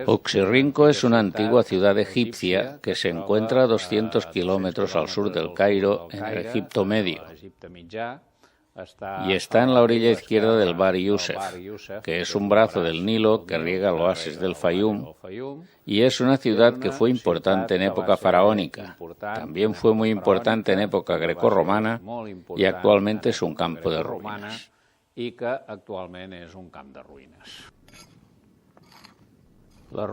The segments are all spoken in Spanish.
Oxirrinco es una antigua ciudad egipcia que se encuentra a 200 kilómetros al sur del Cairo, en el Egipto Medio, y está en la orilla izquierda del Bahr Yusuf, que es un brazo del Nilo que riega el oasis del Fayum, y es una ciudad que fue importante en época faraónica. También fue muy importante en época grecorromana y actualmente es un campo de ruinas. Las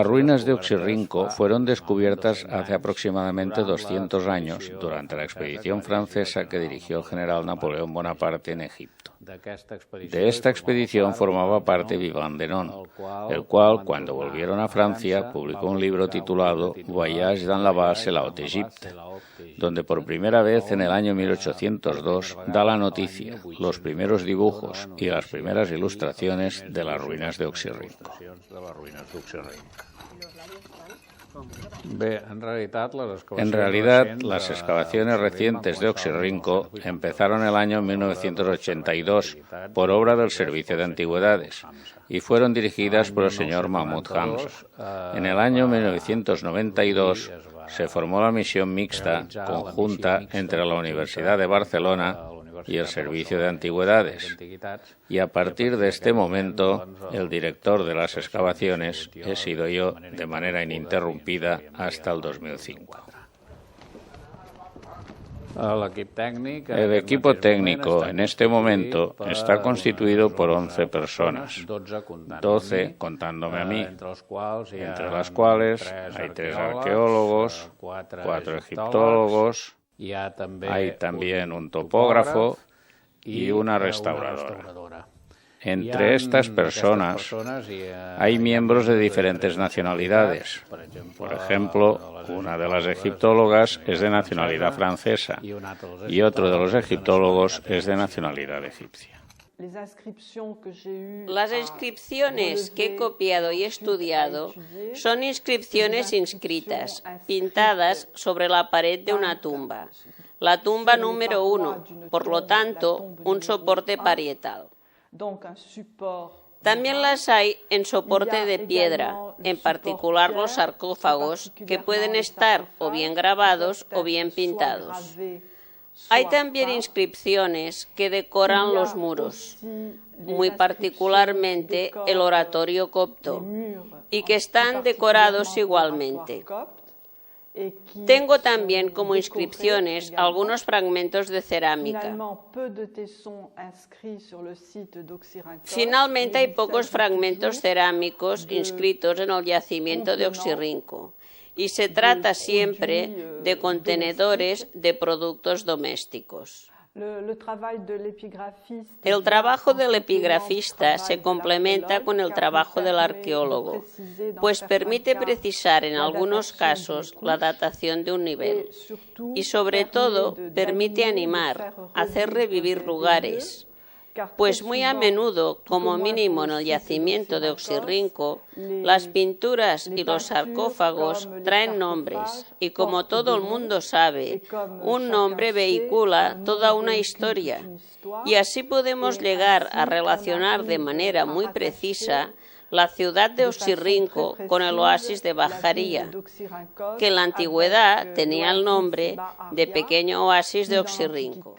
ruinas de Oxirrinco fueron descubiertas hace aproximadamente 200 años durante la expedición francesa que dirigió el general Napoleón Bonaparte en Egipto. De esta expedición formaba parte Vivant Denon, el cual, cuando volvieron a Francia, publicó un libro titulado Voyage dans la base la haute Égypte, donde por primera vez en el año 1802 da la noticia, los primeros dibujos y las primeras ilustraciones de las ruinas de Oxirrinco. En realidad, las excavaciones recientes de Oxirrinco empezaron el año 1982 por obra del Servicio de Antigüedades y fueron dirigidas por el señor Mahmoud Hamza. En el año 1992 se formó la misión mixta conjunta entre la Universidad de Barcelona y el Servicio de Antigüedades, y a partir de este momento el director de las excavaciones he sido yo de manera ininterrumpida hasta el 2005. El equipo técnico en este momento está constituido por 11 personas, 12 contándome a mí, entre las cuales hay 3 arqueólogos, 4 egiptólogos, hay también un topógrafo y una restauradora. Entre estas personas hay miembros de diferentes nacionalidades. Por ejemplo, una de las egiptólogas es de nacionalidad francesa y otro de los egiptólogos es de nacionalidad egipcia. Las inscripciones que he copiado y estudiado son inscripciones inscritas, pintadas sobre la pared de una tumba. La tumba número 1, por lo tanto, un soporte parietal. También las hay en soporte de piedra, en particular los sarcófagos, que pueden estar o bien grabados o bien pintados. Hay también inscripciones que decoran los muros, muy particularmente el oratorio copto, y que están decorados igualmente. Tengo también como inscripciones algunos fragmentos de cerámica. Finalmente hay pocos fragmentos cerámicos inscritos en el yacimiento de Oxirrinco, y se trata siempre de contenedores de productos domésticos. El trabajo del epigrafista se complementa con el trabajo del arqueólogo, pues permite precisar en algunos casos la datación de un nivel y, sobre todo, permite animar, hacer revivir lugares, pues muy a menudo, como mínimo en el yacimiento de Oxirrinco, las pinturas y los sarcófagos traen nombres y, como todo el mundo sabe, un nombre vehicula toda una historia, y así podemos llegar a relacionar de manera muy precisa la ciudad de Oxirrinco con el oasis de Bajaría, que en la antigüedad tenía el nombre de Pequeño Oasis de Oxirrinco.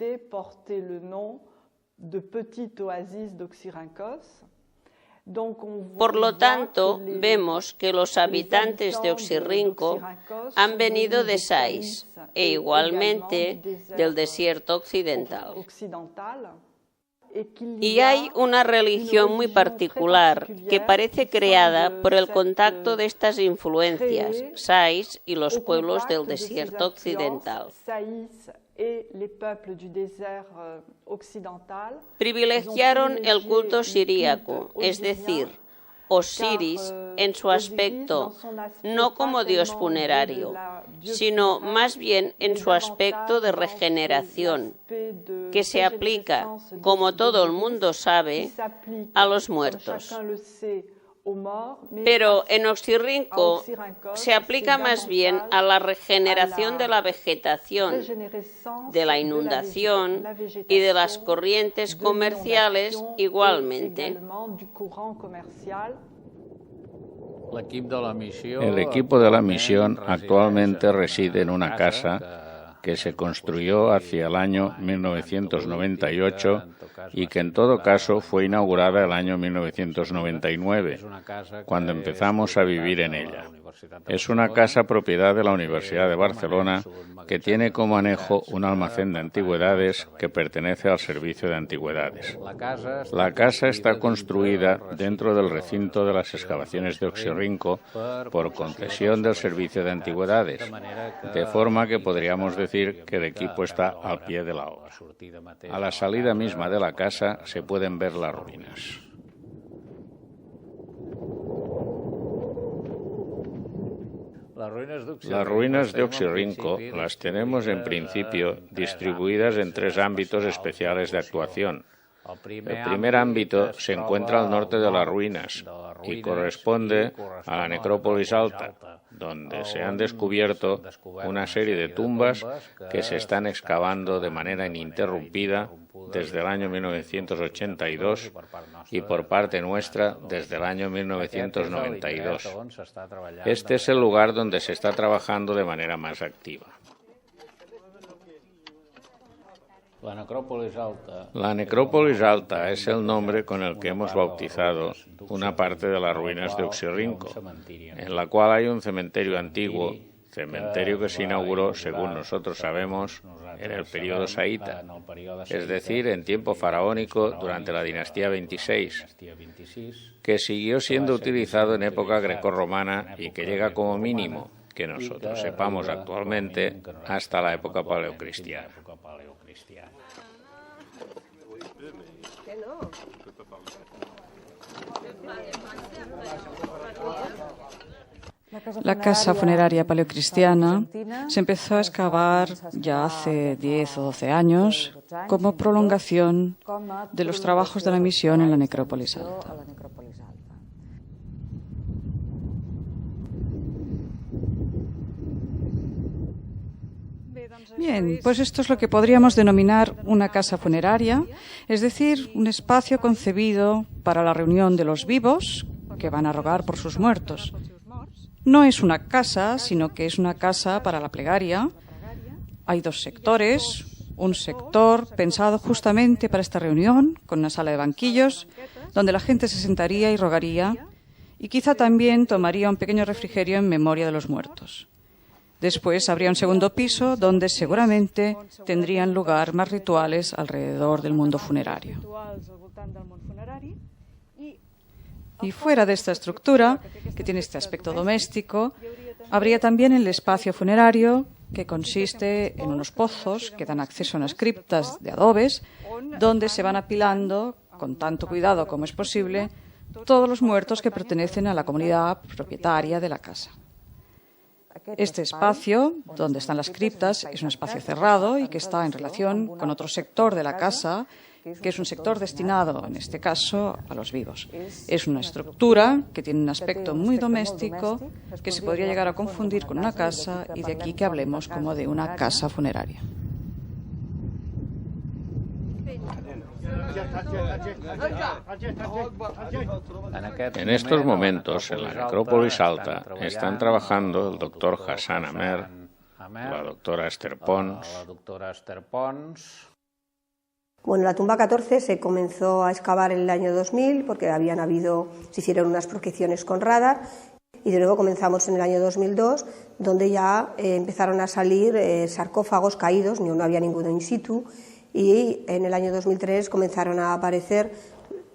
Por lo tanto, vemos que los habitantes de Oxirrinco han venido de Sais e igualmente del desierto occidental. Y hay una religión muy particular que parece creada por el contacto de estas influencias, Sais y los pueblos del desierto occidental. Privilegiaron el culto siríaco, es decir, Osiris en su aspecto, no como dios funerario, sino más bien en su aspecto de regeneración, que se aplica, como todo el mundo sabe, a los muertos. Pero en Oxirrinco se aplica más bien a la regeneración de la vegetación, de la inundación y de las corrientes comerciales igualmente. El equipo de la misión actualmente reside en una casa que se construyó hacia el año 1998 y que en todo caso fue inaugurada el año 1999, cuando empezamos a vivir en ella. Es una casa propiedad de la Universidad de Barcelona que tiene como anejo un almacén de antigüedades que pertenece al Servicio de Antigüedades. La casa está construida dentro del recinto de las excavaciones de Oxirrinco por concesión del Servicio de Antigüedades, de forma que podríamos decir que el equipo está al pie de la obra. A la salida misma de la casa se pueden ver las ruinas. Las ruinas de Oxirrinco las tenemos en principio distribuidas en tres ámbitos especiales de actuación. El primer ámbito se encuentra al norte de las ruinas y corresponde a la necrópolis alta, donde se han descubierto una serie de tumbas que se están excavando de manera ininterrumpida desde el año 1982 y por parte nuestra desde el año 1992. Este es el lugar donde se está trabajando de manera más activa. La necrópolis alta es el nombre con el que hemos bautizado una parte de las ruinas de Oxirrinco, en la cual hay un cementerio antiguo, cementerio que se inauguró, según nosotros sabemos, en el periodo saíta, es decir, en tiempo faraónico durante la dinastía 26, que siguió siendo utilizado en época grecorromana y que llega como mínimo, que nosotros sepamos actualmente, hasta la época paleocristiana. La casa funeraria paleocristiana se empezó a excavar ya hace 10 o 12 años como prolongación de los trabajos de la misión en la necrópolis alta. Bien, pues esto es lo que podríamos denominar una casa funeraria, es decir, un espacio concebido para la reunión de los vivos que van a rogar por sus muertos. No es una casa, sino que es una casa para la plegaria. Hay dos sectores, un sector pensado justamente para esta reunión, con una sala de banquillos, donde la gente se sentaría y rogaría, y quizá también tomaría un pequeño refrigerio en memoria de los muertos. Después habría un segundo piso donde seguramente tendrían lugar más rituales alrededor del mundo funerario. Y fuera de esta estructura, que tiene este aspecto doméstico, habría también el espacio funerario, que consiste en unos pozos que dan acceso a unas criptas de adobes, donde se van apilando, con tanto cuidado como es posible, todos los muertos que pertenecen a la comunidad propietaria de la casa. Este espacio, donde están las criptas, es un espacio cerrado y que está en relación con otro sector de la casa, que es un sector destinado, en este caso, a los vivos. Es una estructura que tiene un aspecto muy doméstico, que se podría llegar a confundir con una casa, y de aquí que hablemos como de una casa funeraria. En estos momentos, en la necrópolis alta, están trabajando el doctor Hassan Amer, la doctora Esther Pons. Bueno, la tumba 14 se comenzó a excavar en el año 2000 porque se hicieron unas prospecciones con radar, y de nuevo comenzamos en el año 2002, donde ya empezaron a salir sarcófagos caídos, no había ninguno in situ, y en el año 2003 comenzaron a aparecer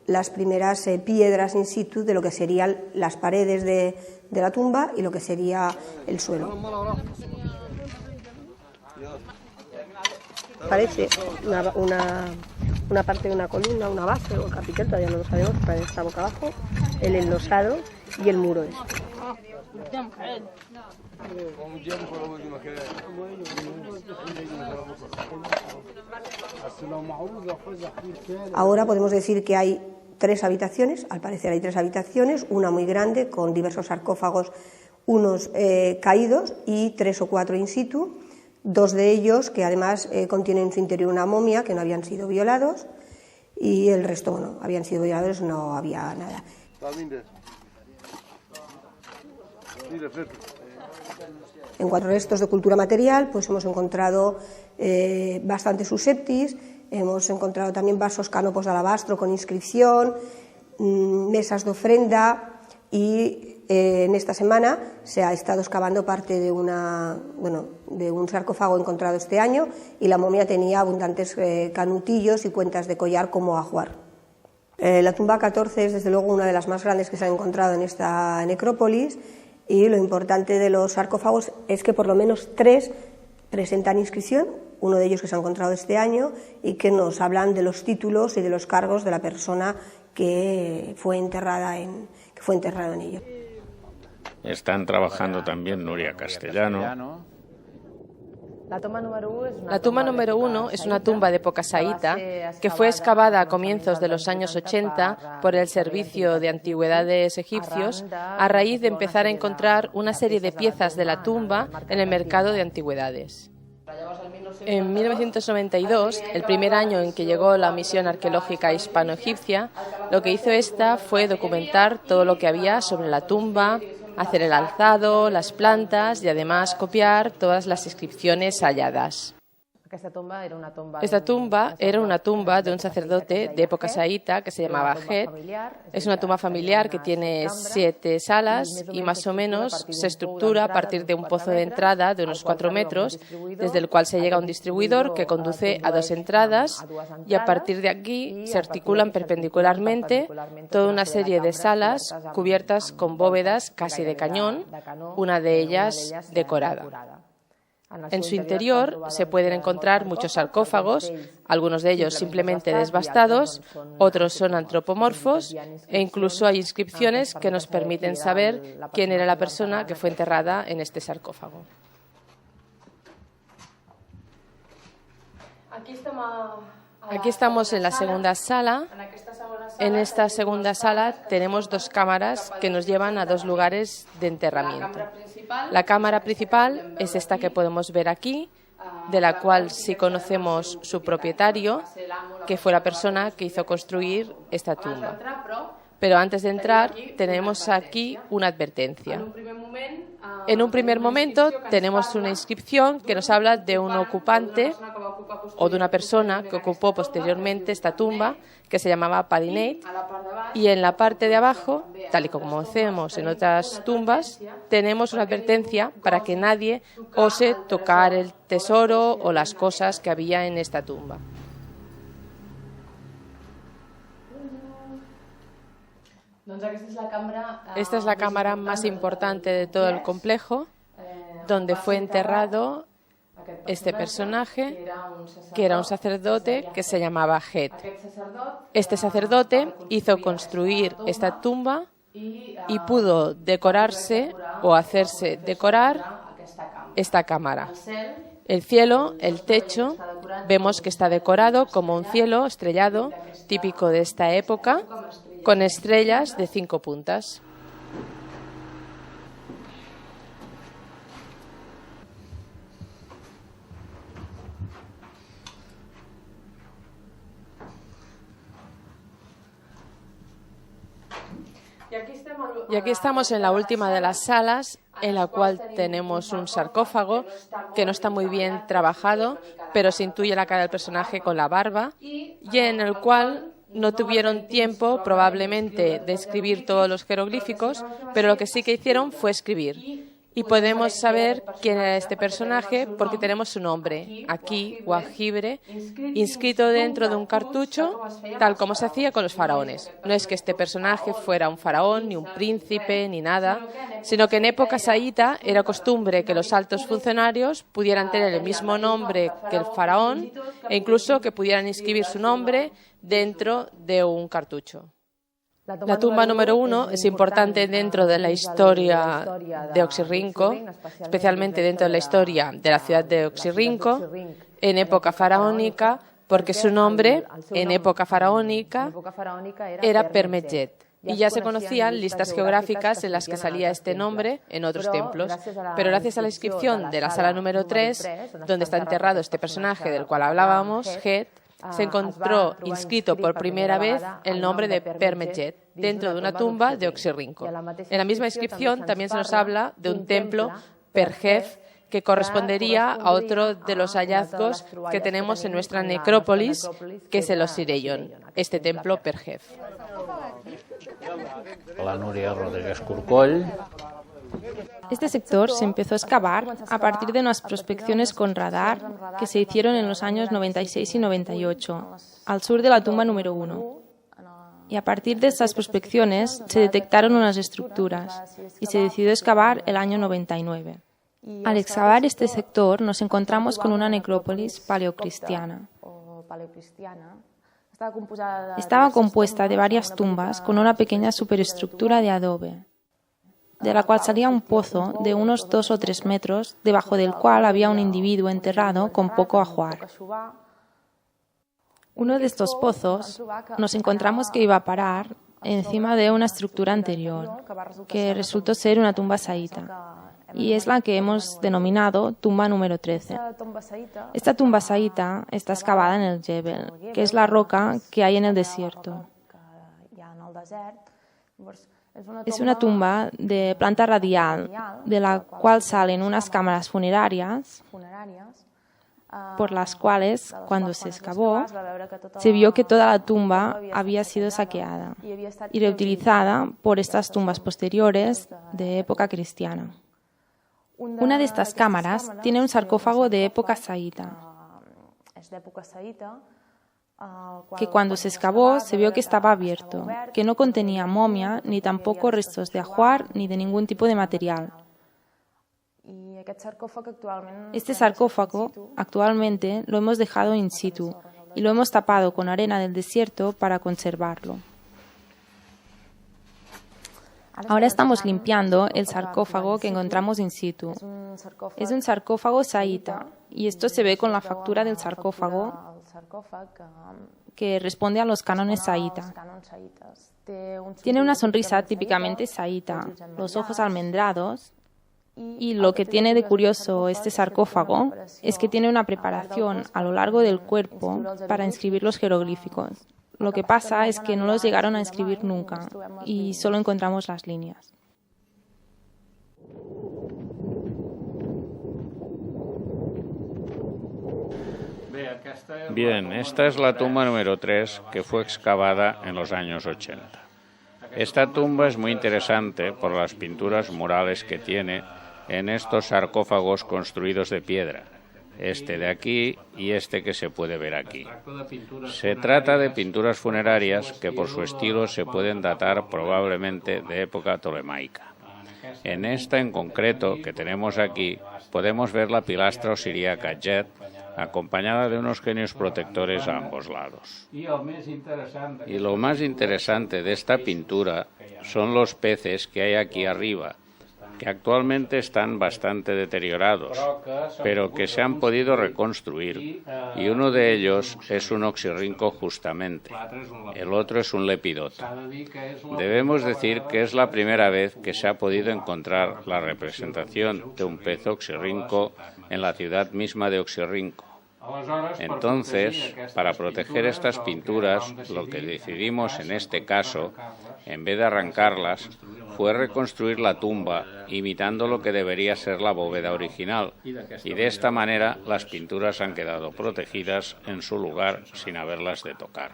las primeras piedras in situ de lo que serían las paredes de la tumba y lo que sería el suelo. Parece una parte de una columna, una base o el capitel, todavía no lo sabemos, parece que está boca abajo, el enlosado y el muro este. Ahora podemos decir que hay 3 habitaciones, al parecer hay 3 habitaciones, una muy grande con diversos sarcófagos, unos caídos y 3 o 4 in situ, 2 de ellos que además contienen en su interior una momia, que no habían sido violados, y el resto, bueno, habían sido violados, no había nada. En cuanto a restos de cultura material, pues hemos encontrado bastantes suseptis, hemos encontrado también vasos canopos de alabastro con inscripción, mesas de ofrenda y en esta semana se ha estado excavando parte de un sarcófago encontrado este año y la momia tenía abundantes canutillos y cuentas de collar como ajuar. La tumba 14 es desde luego una de las más grandes que se han encontrado en esta necrópolis y lo importante de los sarcófagos es que por lo menos 3 presentan inscripción, uno de ellos que se ha encontrado este año y que nos hablan de los títulos y de los cargos de la persona que fue enterrada en ellos. Están trabajando también Nuria Castellano. La tumba número 1 es una tumba de época saíta que fue excavada a comienzos de los años 80 por el Servicio de Antigüedades egipcios a raíz de empezar a encontrar una serie de piezas de la tumba en el mercado de antigüedades. En 1992, el primer año en que llegó la misión arqueológica hispano-egipcia, lo que hizo esta fue documentar todo lo que había sobre la tumba, hacer el alzado, las plantas y además copiar todas las inscripciones halladas. Esta tumba era una tumba de un sacerdote de época saíta que se llamaba Het. Es una tumba familiar que tiene 7 salas y más o menos se estructura a partir de un pozo de entrada de unos 4 metros, desde el cual se llega a un distribuidor que conduce a 2 entradas y a partir de aquí se articulan perpendicularmente toda una serie de salas cubiertas con bóvedas casi de cañón, una de ellas decorada. En su interior se pueden encontrar muchos sarcófagos, algunos de ellos simplemente desbastados, otros son antropomorfos e incluso hay inscripciones que nos permiten saber quién era la persona que fue enterrada en este sarcófago. Aquí estamos en la segunda sala. En esta segunda sala tenemos 2 cámaras que nos llevan a 2 lugares de enterramiento. La cámara principal es esta que podemos ver aquí, de la cual sí conocemos su propietario, que fue la persona que hizo construir esta tumba. Pero antes de entrar tenemos aquí una advertencia. En un primer momento tenemos una inscripción que nos habla de un ocupante o de una persona que ocupó posteriormente esta tumba, que se llamaba Padinate, y en la parte de abajo, tal y como hacemos en otras tumbas, tenemos una advertencia para que nadie ose tocar el tesoro o las cosas que había en esta tumba. Esta es la cámara más importante de todo el complejo, donde fue enterrado este personaje, que era un sacerdote que se llamaba Het. Este sacerdote hizo construir esta tumba y pudo decorarse o hacerse decorar esta cámara. El cielo, el techo, vemos que está decorado como un cielo estrellado típico de esta época, con estrellas de 5 puntas. Y aquí estamos en la última de las salas, en la cual tenemos un sarcófago que no está muy bien trabajado, pero se intuye la cara del personaje con la barba, y en el cual no tuvieron tiempo probablemente de escribir todos los jeroglíficos, pero lo que sí que hicieron fue escribir. Y podemos saber quién era este personaje porque tenemos su nombre, aquí, Wahibre, inscrito dentro de un cartucho, tal como se hacía con los faraones. No es que este personaje fuera un faraón, ni un príncipe, ni nada, sino que en época saíta era costumbre que los altos funcionarios pudieran tener el mismo nombre que el faraón e incluso que pudieran inscribir su nombre dentro de un cartucho. La tumba número 1 es importante dentro de la historia de Oxirrinco, especialmente dentro de la historia de la ciudad de Oxirrinco, en época faraónica, porque su nombre en época faraónica era Permetjet. Y ya se conocían listas geográficas en las que salía este nombre en otros templos. Pero gracias a la inscripción de la sala número 3, donde está enterrado este personaje del cual hablábamos, Het, se encontró inscrito por primera vez el nombre de Permetjet dentro de una tumba de Oxirrinco. En la misma inscripción también se nos habla de un templo Perjef, que correspondería a otro de los hallazgos que tenemos en nuestra necrópolis, que es el Osireyón, este templo Perjef. La Núria Rodríguez Corcoll. Este sector se empezó a excavar a partir de unas prospecciones con radar que se hicieron en los años 96 y 98, al sur de la tumba número 1. Y a partir de estas prospecciones se detectaron unas estructuras y se decidió excavar el año 99. Al excavar este sector nos encontramos con una necrópolis paleocristiana. Estaba compuesta de varias tumbas con una pequeña superestructura de adobe, de la cual salía un pozo de unos 2 o 3 metros, debajo del cual había un individuo enterrado con poco ajuar. Uno de estos pozos nos encontramos que iba a parar encima de una estructura anterior, que resultó ser una tumba saíta, y es la que hemos denominado tumba número 13. Esta tumba saíta está excavada en el Jebel, que es la roca que hay en el desierto. Es una tumba de planta radial, de la cual salen unas cámaras funerarias, por las cuales, cuando se excavó, se vio que toda la tumba había sido saqueada y reutilizada por estas tumbas posteriores de época cristiana. Una de estas cámaras tiene un sarcófago de época saíta, que cuando se excavó se vio que estaba abierto, que no contenía momia ni tampoco restos de ajuar ni de ningún tipo de material. Este sarcófago actualmente lo hemos dejado in situ y lo hemos tapado con arena del desierto para conservarlo. Ahora estamos limpiando el sarcófago que encontramos in situ. Es un sarcófago saíta y esto se ve con la factura del sarcófago que responde a los cánones saíta. Tiene una sonrisa típicamente saíta, los ojos almendrados, y lo que tiene de curioso este sarcófago es que tiene una preparación a lo largo del cuerpo para inscribir los jeroglíficos. Lo que pasa es que no los llegaron a inscribir nunca y solo encontramos las líneas. Bien, esta es la tumba número 3 que fue excavada en los años 80. Esta tumba es muy interesante por las pinturas murales que tiene en estos sarcófagos construidos de piedra, este de aquí y este que se puede ver aquí. Se trata de pinturas funerarias que por su estilo se pueden datar probablemente de época tolemaica. En esta en concreto que tenemos aquí podemos ver la pilastra osiríaca Jet acompañada de unos genios protectores a ambos lados. Y lo más interesante de esta pintura son los peces que hay aquí arriba, que actualmente están bastante deteriorados, pero que se han podido reconstruir, y uno de ellos es un oxirrinco justamente, el otro es un lepidota. Debemos decir que es la primera vez que se ha podido encontrar la representación de un pez oxirrinco en la ciudad misma de Oxirrinco. Entonces, para proteger estas pinturas, lo que decidimos en este caso, en vez de arrancarlas, fue reconstruir la tumba imitando lo que debería ser la bóveda original, y de esta manera las pinturas han quedado protegidas en su lugar sin haberlas de tocar.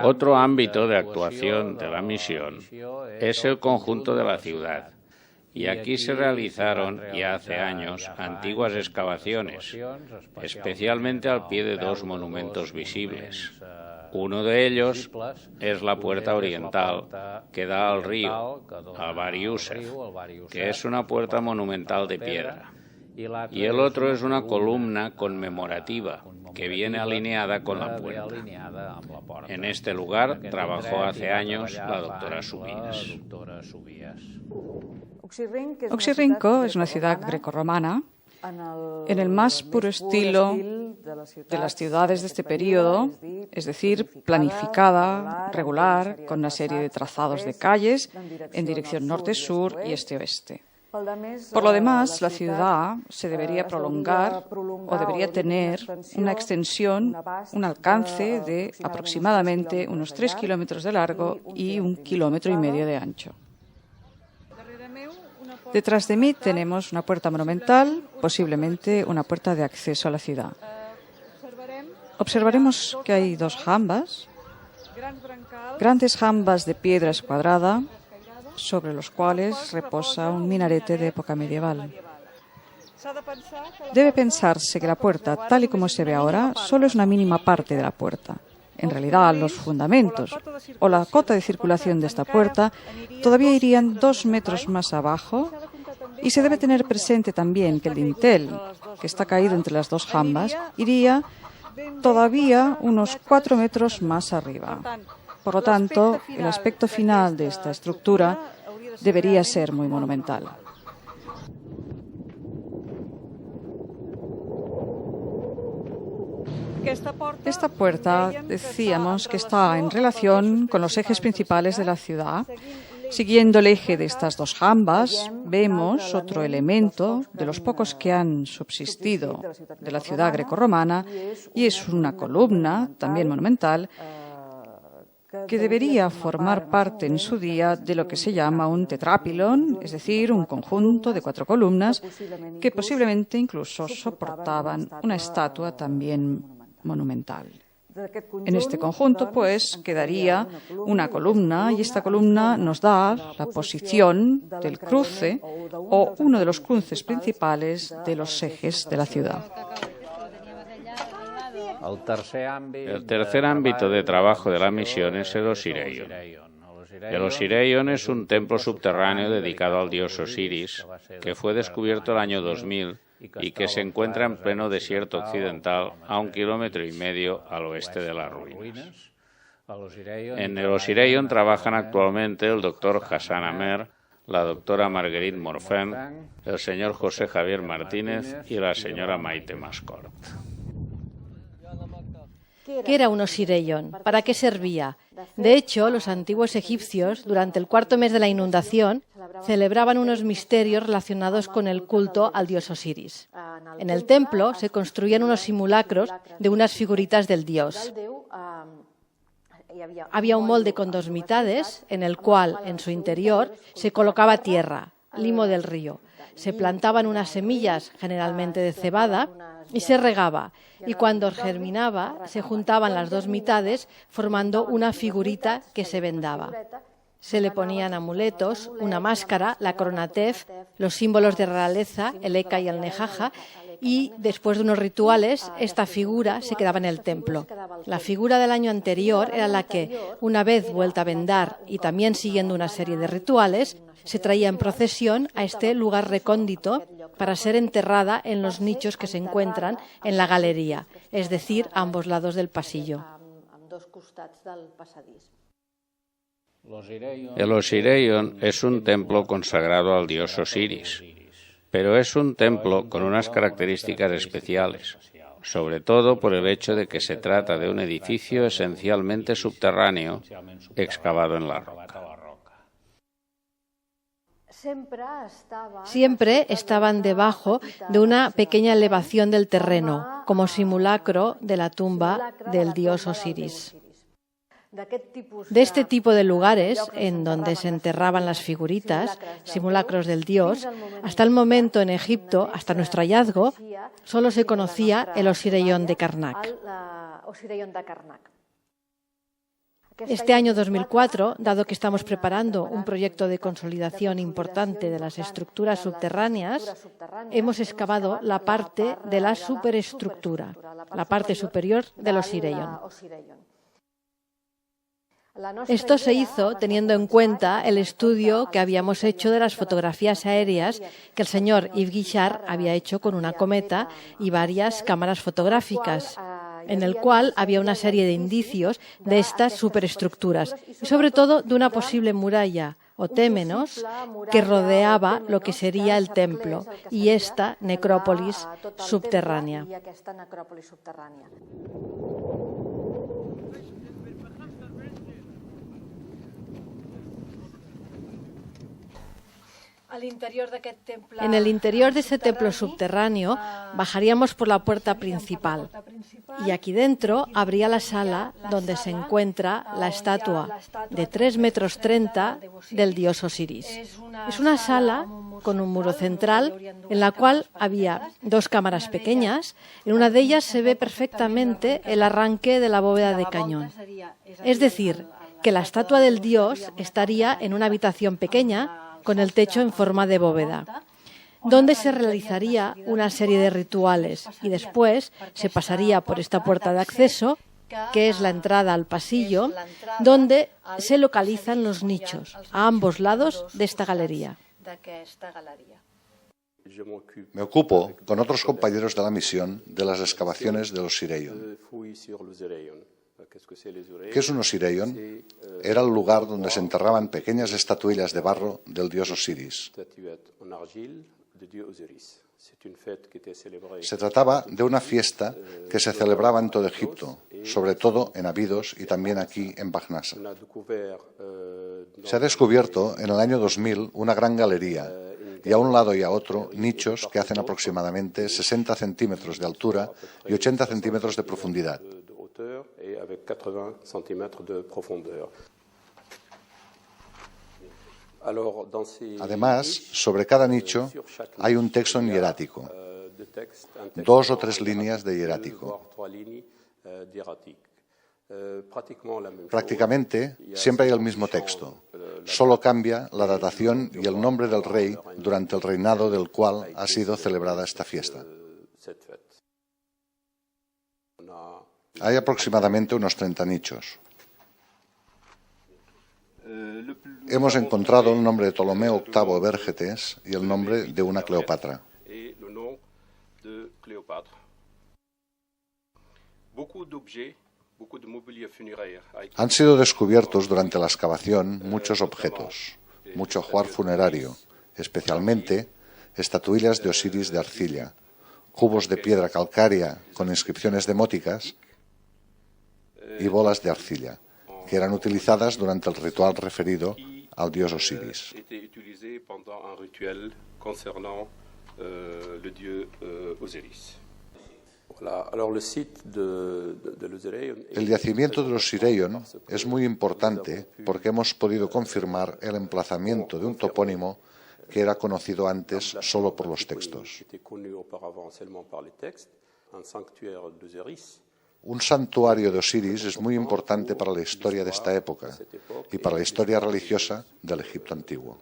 Otro ámbito de actuación de la misión es el conjunto de la ciudad. Y aquí se realizaron ya hace años antiguas excavaciones, especialmente al pie de dos monumentos visibles. Uno de ellos es la puerta oriental que da al río, al Bar Yusef, que es una puerta monumental de piedra. Y el otro es una columna conmemorativa que viene alineada con la puerta. En este lugar trabajó hace años la doctora Subías. Oxirrinco es una ciudad grecorromana en el más puro estilo de las ciudades de este periodo, es decir, planificada, regular, con una serie de trazados de calles en dirección norte-sur y este-oeste. Por lo demás, la ciudad se debería prolongar o debería tener una extensión, un alcance de aproximadamente unos 3 kilómetros de largo y 1,5 kilómetros de ancho. Detrás de mí tenemos una puerta monumental, posiblemente una puerta de acceso a la ciudad. Observaremos que hay 2 jambas, grandes jambas de piedra escuadrada, sobre los cuales reposa un minarete de época medieval. Debe pensarse que la puerta, tal y como se ve ahora, solo es una mínima parte de la puerta. En realidad, los fundamentos o la cota de circulación de esta puerta todavía irían 2 metros más abajo, y se debe tener presente también que el dintel, que está caído entre las 2 jambas, iría todavía unos 4 metros más arriba. Por lo tanto, el aspecto final de esta estructura debería ser muy monumental. Esta puerta, decíamos que está en relación con los ejes principales de la ciudad. Siguiendo el eje de estas 2 jambas, vemos otro elemento de los pocos que han subsistido de la ciudad grecorromana, y es una columna, también monumental, que debería formar parte en su día de lo que se llama un tetrápilon, es decir, un conjunto de 4 columnas que posiblemente incluso soportaban una estatua también monumental. En este conjunto, pues, quedaría una columna, y esta columna nos da la posición del cruce o uno de los cruces principales de los ejes de la ciudad. El tercer ámbito de trabajo de la misión es el Osireion. El Osireion es un templo subterráneo dedicado al dios Osiris, que fue descubierto el año 2000 y que se encuentra en pleno desierto occidental, a 1,5 kilómetros al oeste de las ruinas. En el Osireion trabajan actualmente el doctor Hassan Amer, la doctora Marguerite Morfin, el señor José Javier Martínez y la señora Maite Mascort. ¿Qué era un Osireion? ¿Para qué servía? De hecho, los antiguos egipcios, durante el 4.º mes de la inundación, celebraban unos misterios relacionados con el culto al dios Osiris. En el templo se construían unos simulacros de unas figuritas del dios. Había un molde con 2 mitades, en el cual, en su interior, se colocaba tierra, limo del río. Se plantaban unas semillas, generalmente de cebada, y se regaba, y cuando germinaba se juntaban las 2 mitades formando una figurita que se vendaba. Se le ponían amuletos, una máscara, la corona tef, los símbolos de realeza, el eka y el nejaja, y después de unos rituales esta figura se quedaba en el templo. La figura del año anterior era la que, una vez vuelta a vendar y también siguiendo una serie de rituales, se traía en procesión a este lugar recóndito para ser enterrada en los nichos que se encuentran en la galería, es decir, a ambos lados del pasillo. El Osireion es un templo consagrado al dios Osiris, pero es un templo con unas características especiales, sobre todo por el hecho de que se trata de un edificio esencialmente subterráneo, excavado en la roca. Siempre estaban debajo de una pequeña elevación del terreno, como simulacro de la tumba del dios Osiris. De este tipo de lugares, en donde se enterraban las figuritas, simulacros del dios, hasta el momento en Egipto, hasta nuestro hallazgo, solo se conocía el Osireion de Karnak. Este año 2004, dado que estamos preparando un proyecto de consolidación importante de las estructuras subterráneas, hemos excavado la parte de la superestructura, la parte superior del Osireion. Esto se hizo teniendo en cuenta el estudio que habíamos hecho de las fotografías aéreas que el señor Yves Guichard había hecho con una cometa y varias cámaras fotográficas, en el cual había una serie de indicios de estas superestructuras y sobre todo de una posible muralla o témenos que rodeaba lo que sería el templo y esta necrópolis subterránea. En el interior de ese templo subterráneo bajaríamos por la puerta principal y aquí dentro habría la sala donde se encuentra la estatua de 3,30 metros del dios Osiris. Es una sala con un muro central en la cual había 2 cámaras pequeñas. En una de ellas se ve perfectamente el arranque de la bóveda de cañón. Es decir, que la estatua del dios estaría en una habitación pequeña con el techo en forma de bóveda, donde se realizaría una serie de rituales y después se pasaría por esta puerta de acceso, que es la entrada al pasillo, donde se localizan los nichos a ambos lados de esta galería. Me ocupo, con otros compañeros de la misión, de las excavaciones del Osiraion. ¿Qué es un Osiraion? Era el lugar donde se enterraban pequeñas estatuillas de barro del dios Osiris. Se trataba de una fiesta que se celebraba en todo Egipto, sobre todo en Abidos y también aquí en Bagnasa. Se ha descubierto en el año 2000 una gran galería y a un lado y a otro nichos que hacen aproximadamente 60 centímetros de altura y 80 centímetros de profundidad. Además, sobre cada nicho hay un texto en hierático, 2 o 3 líneas de hierático. Prácticamente siempre hay el mismo texto, solo cambia la datación y el nombre del rey durante el reinado del cual ha sido celebrada esta fiesta. Hay aproximadamente unos 30 nichos. Hemos encontrado el nombre de Ptolomeo VIII Vérgetes y el nombre de una Cleopatra. Han sido descubiertos durante la excavación muchos objetos, mucho ajuar funerario, especialmente estatuillas de Osiris de arcilla, cubos de piedra calcárea con inscripciones demóticas y bolas de arcilla, que eran utilizadas durante el ritual referido al dios Osiris. El yacimiento del Osiraion es muy importante porque hemos podido confirmar el emplazamiento de un topónimo que era conocido antes solo por los textos. Un santuario de Osiris es muy importante para la historia de esta época y para la historia religiosa del Egipto antiguo.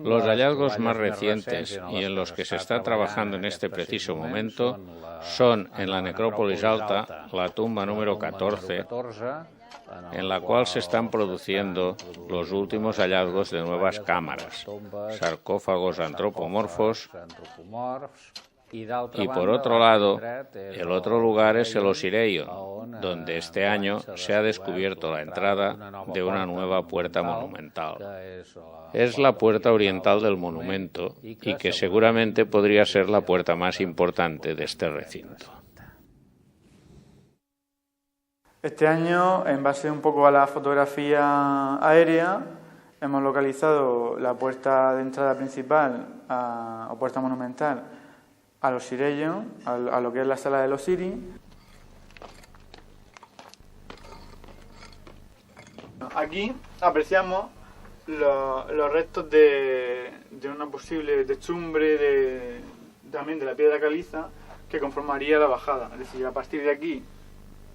Los hallazgos más recientes y en los que se está trabajando en este preciso momento son en la necrópolis alta, la tumba número 14, en la cual se están produciendo los últimos hallazgos de nuevas cámaras, sarcófagos antropomorfos. Y por otro lado, el otro lugar es el Osiraion, donde este año se ha descubierto la entrada de una nueva puerta monumental. Es la puerta oriental del monumento y que seguramente podría ser la puerta más importante de este recinto. Este año, en base un poco a la fotografía aérea, hemos localizado la puerta de entrada principal o puerta monumental al Osiraion, a lo que es la sala del Osiris. Aquí apreciamos los restos de una posible techumbre también de la piedra caliza que conformaría la bajada. Es decir, a partir de aquí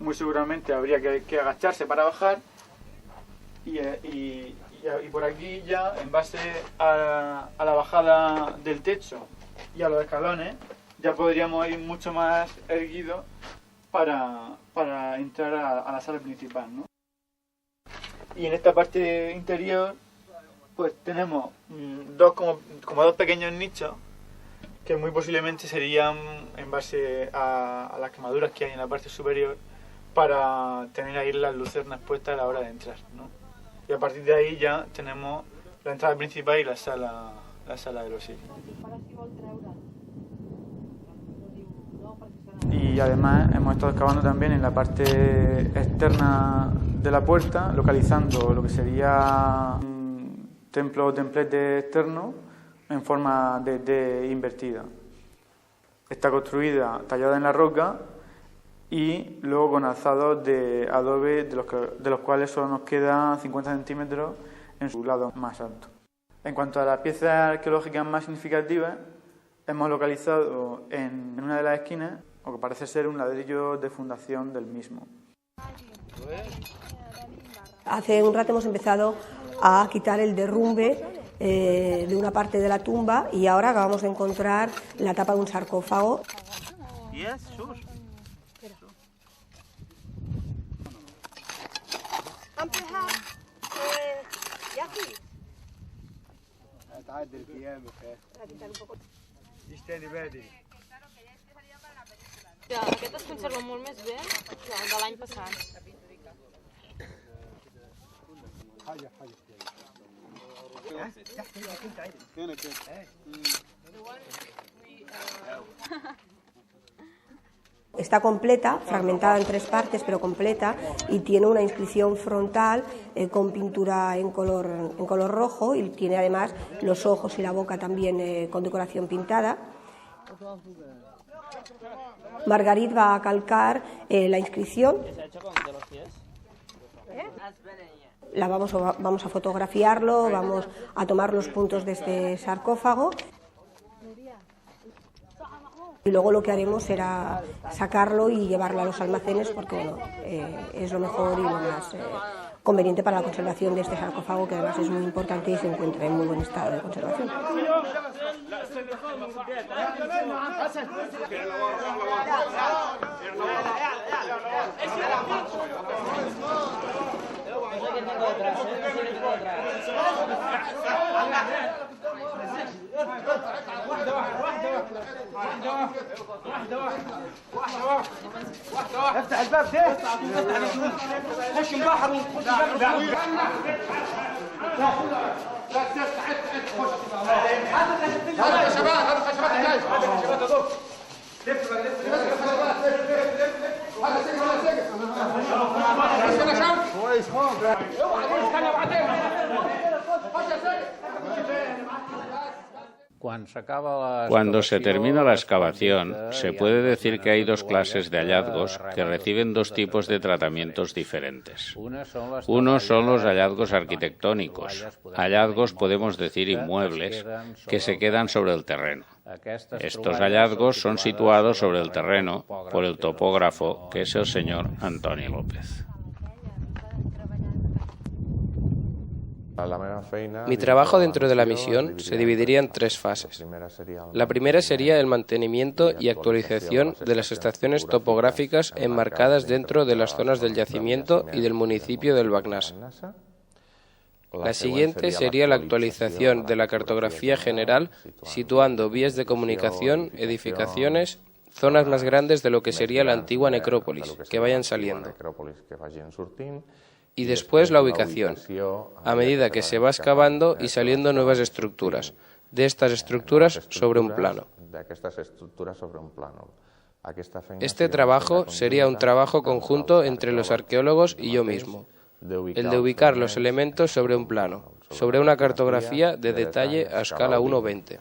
muy seguramente habría que agacharse para bajar y por aquí ya, en base a la bajada del techo y a los escalones, ya podríamos ir mucho más erguidos para entrar a la sala principal, ¿no? Y en esta parte interior pues tenemos como dos pequeños nichos que muy posiblemente serían en base a las quemaduras que hay en la parte superior para tener ahí las lucernas puestas a la hora de entrar, ¿no? Y a partir de ahí ya tenemos la entrada principal y la sala de los Osiris. Y además hemos estado excavando también en la parte externa de la puerta, localizando lo que sería templo o templete externo en forma de D invertida. Está construida tallada en la roca y luego con alzados de adobe de los cuales solo nos quedan 50 centímetros en su lado más alto. En cuanto a las piezas arqueológicas más significativas, hemos localizado en una de las esquinas lo que parece ser un ladrillo de fundación del mismo. Hace un rato hemos empezado a quitar el derrumbe de una parte de la tumba y ahora acabamos de encontrar la tapa de un sarcófago. Aquest es conserva molt més bé de l'any passat. Está completa, fragmentada en 3 partes, pero completa, y tiene una inscripción frontal con pintura en color rojo, y tiene además los ojos y la boca también con decoración pintada. Margarit va a calcar la inscripción. Vamos a fotografiarlo, vamos a tomar los puntos de este sarcófago. Y luego lo que haremos será sacarlo y llevarlo a los almacenes porque bueno, es lo mejor y lo más conveniente para la conservación de este sarcófago, que además es muy importante y se encuentra en muy buen estado de conservación. افتح الباب ده خش البحر وخش الباب لا تفتح خش هذا خشبات هذا خشبات جاي هذا خشبات ضد لف هذا سجن كويس اوعى بعدين Cuando se termina la excavación, se puede decir que hay 2 clases de hallazgos que reciben 2 tipos de tratamientos diferentes. Unos son los hallazgos arquitectónicos, hallazgos podemos decir inmuebles, que se quedan sobre el terreno. Estos hallazgos son situados sobre el terreno por el topógrafo, que es el señor Antoni López. Mi trabajo dentro de la misión se dividiría en 3 fases. La primera sería el mantenimiento y actualización de las estaciones topográficas enmarcadas dentro de las zonas del yacimiento y del municipio del Bagnasa. La siguiente sería la actualización de la cartografía general, situando vías de comunicación, edificaciones, zonas más grandes de lo que sería la antigua necrópolis, que vayan saliendo. Y después la ubicación, a medida que se va excavando y saliendo nuevas estructuras, de estas estructuras sobre un plano. Este trabajo sería un trabajo conjunto entre los arqueólogos y yo mismo, el de ubicar los elementos sobre un plano, sobre una cartografía de detalle a escala 1:20.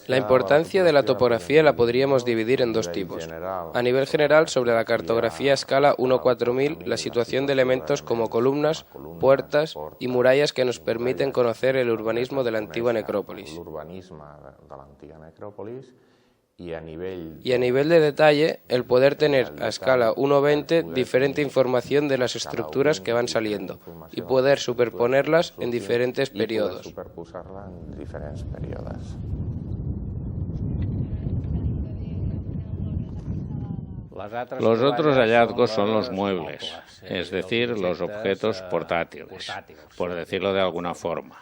La importancia de la topografía la podríamos dividir en 2 tipos. A nivel general, sobre la cartografía a escala 1:4000, la situación de elementos como columnas, puertas y murallas que nos permiten conocer el urbanismo de la antigua necrópolis. Y a nivel de detalle, el poder tener a escala 1:20 diferente información de las estructuras que van saliendo y poder superponerlas en diferentes periodos. Los otros hallazgos son los muebles, es decir, los objetos portátiles, por decirlo de alguna forma.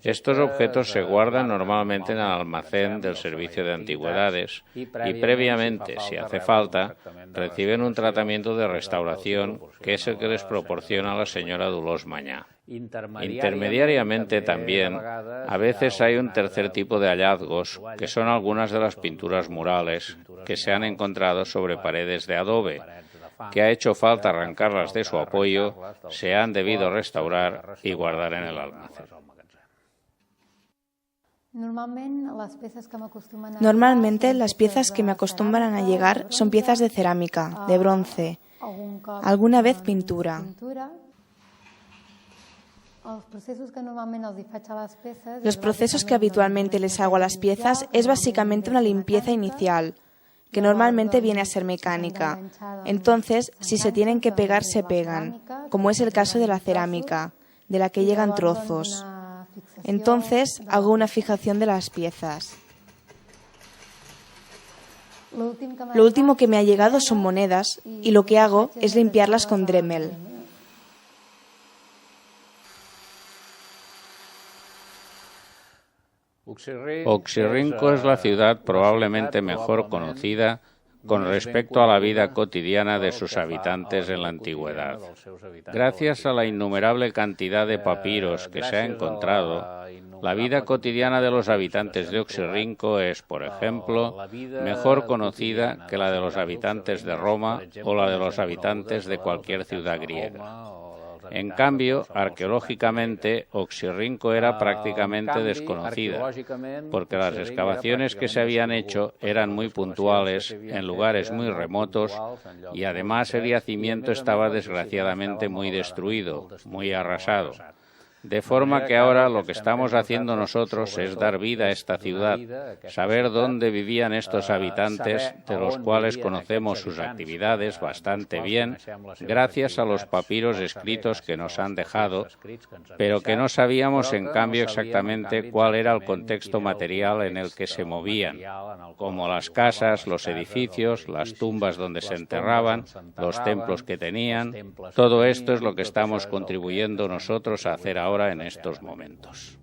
Estos objetos se guardan normalmente en el almacén del Servicio de Antigüedades y previamente, si hace falta, reciben un tratamiento de restauración que es el que les proporciona la señora Dolors Mañá. Intermediariamente también, a veces hay un tercer tipo de hallazgos, que son algunas de las pinturas murales que se han encontrado sobre paredes de adobe, que ha hecho falta arrancarlas de su apoyo, se han debido restaurar y guardar en el almacén. Normalmente las piezas que me acostumbran a llegar son piezas de cerámica, de bronce, alguna vez pintura. Los procesos que habitualmente les hago a las piezas es básicamente una limpieza inicial, que normalmente viene a ser mecánica. Entonces, si se tienen que pegar, se pegan, como es el caso de la cerámica, de la que llegan trozos. Entonces, hago una fijación de las piezas. Lo último que me ha llegado son monedas y lo que hago es limpiarlas con Dremel. Oxirrinco es la ciudad probablemente mejor conocida con respecto a la vida cotidiana de sus habitantes en la antigüedad. Gracias a la innumerable cantidad de papiros que se ha encontrado, la vida cotidiana de los habitantes de Oxirrinco es, por ejemplo, mejor conocida que la de los habitantes de Roma o la de los habitantes de cualquier ciudad griega. En cambio, arqueológicamente, Oxirrinco era prácticamente desconocida, porque las excavaciones que se habían hecho eran muy puntuales, en lugares muy remotos, y además el yacimiento estaba desgraciadamente muy destruido, muy arrasado. De forma que ahora lo que estamos haciendo nosotros es dar vida a esta ciudad, saber dónde vivían estos habitantes, de los cuales conocemos sus actividades bastante bien, gracias a los papiros escritos que nos han dejado, pero que no sabíamos en cambio exactamente cuál era el contexto material en el que se movían, como las casas, los edificios, las tumbas donde se enterraban, los templos que tenían. Todo esto es lo que estamos contribuyendo nosotros a hacer ahora en estos momentos.